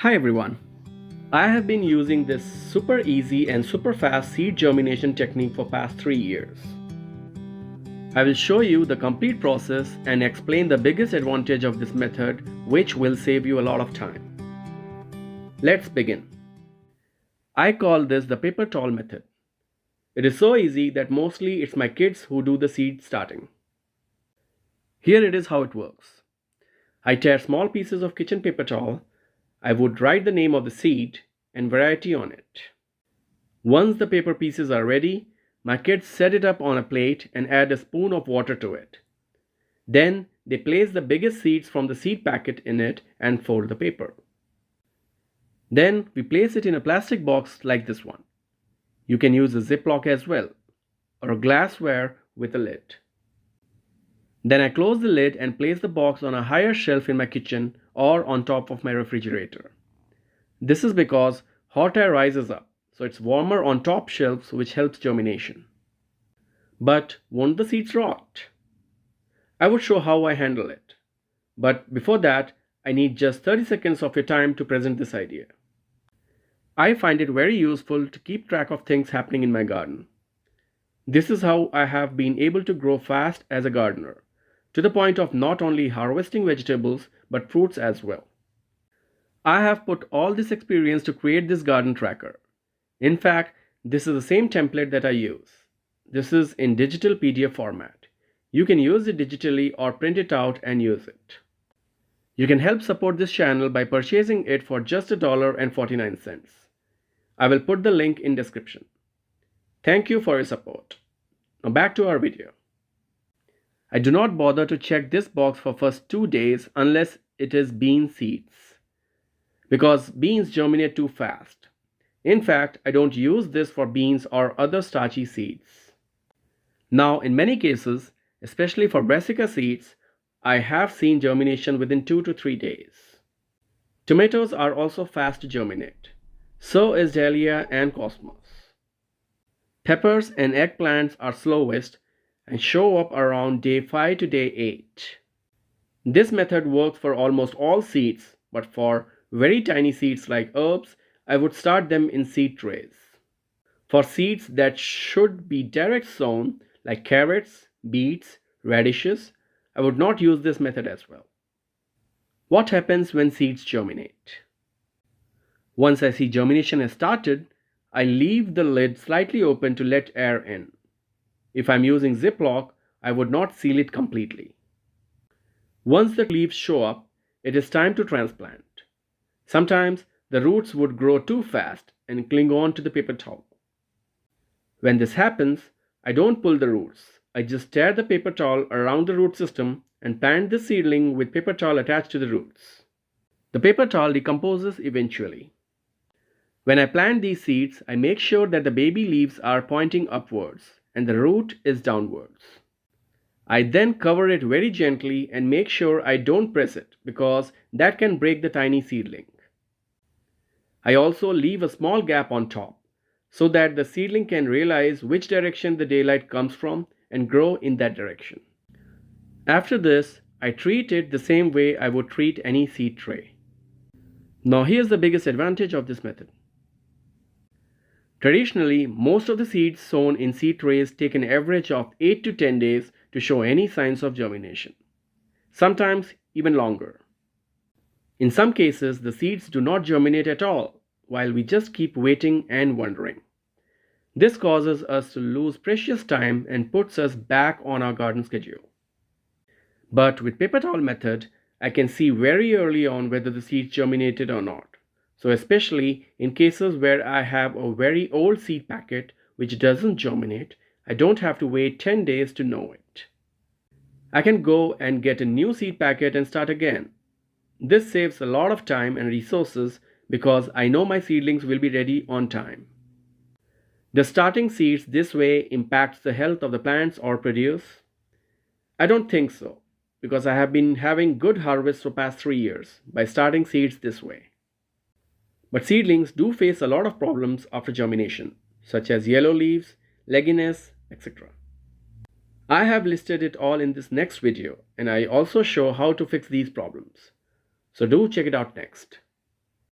Hi everyone. I have been using this super easy and super fast seed germination technique for past 3 years. I will show you the complete process and explain the biggest advantage of this method, which will save you a lot of time. Let's begin. I call this the paper towel method. It is so easy that mostly it's my kids who do the seed starting. Here it is how it works. I tear small pieces of kitchen paper towel. I would write the name of the seed and variety on it. Once the paper pieces are ready, my kids set it up on a plate and add a spoon of water to it. Then they place the biggest seeds from the seed packet in it and fold the paper. Then we place it in a plastic box like this one. You can use a Ziploc as well, or a glassware with a lid. Then I close the lid and place the box on a higher shelf in my kitchen or on top of my refrigerator. This is because hot air rises up, so it's warmer on top shelves, which helps germination. But won't the seeds rot? I would show how I handle it. But before that, I need just 30 seconds of your time to present this idea. I find it very useful to keep track of things happening in my garden. This is how I have been able to grow fast as a gardener, to the point of not only harvesting vegetables but fruits as well. I have put all this experience to create this garden tracker. In fact, this is the same template that I use. This is in digital PDF format. You can use it digitally or print it out and use it. You can help support this channel by purchasing it for just $1.49. I will put the link in description. Thank you for your support. Now back to our video. I do not bother to check this box for first 2 days unless it is bean seeds, because beans germinate too fast. In fact, I don't use this for beans or other starchy seeds. Now, in many cases, especially for brassica seeds, I have seen germination within 2 to 3 days. Tomatoes are also fast to germinate. So is dahlia and cosmos. Peppers and eggplants are slowest and show up around day 5 to day 8. This method works for almost all seeds, but for very tiny seeds like herbs, I would start them in seed trays. For seeds that should be direct sown, like carrots, beets, radishes, I would not use this method as well. What happens when seeds germinate? Once I see germination has started, I leave the lid slightly open to let air in. If I'm using Ziploc, I would not seal it completely. Once the leaves show up, it is time to transplant. Sometimes the roots would grow too fast and cling on to the paper towel. When this happens, I don't pull the roots. I just tear the paper towel around the root system and plant the seedling with paper towel attached to the roots. The paper towel decomposes eventually. When I plant these seeds, I make sure that the baby leaves are pointing upwards and the root is downwards. I then cover it very gently and make sure I don't press it, because that can break the tiny seedling. I also leave a small gap on top so that the seedling can realize which direction the daylight comes from and grow in that direction. After this, I treat it the same way I would treat any seed tray. Now here's the biggest advantage of this method. Traditionally, most of the seeds sown in seed trays take an average of 8 to 10 days to show any signs of germination, sometimes even longer. In some cases, the seeds do not germinate at all, while we just keep waiting and wondering. This causes us to lose precious time and puts us back on our garden schedule. But with paper towel method, I can see very early on whether the seeds germinated or not. So especially in cases where I have a very old seed packet which doesn't germinate, I don't have to wait 10 days to know it. I can go and get a new seed packet and start again. This saves a lot of time and resources because I know my seedlings will be ready on time. Does starting seeds this way impacts the health of the plants or produce? I don't think so, because I have been having good harvests for past 3 years by starting seeds this way. But seedlings do face a lot of problems after germination, such as yellow leaves, legginess, etc. I have listed it all in this next video, and I also show how to fix these problems. So do check it out next.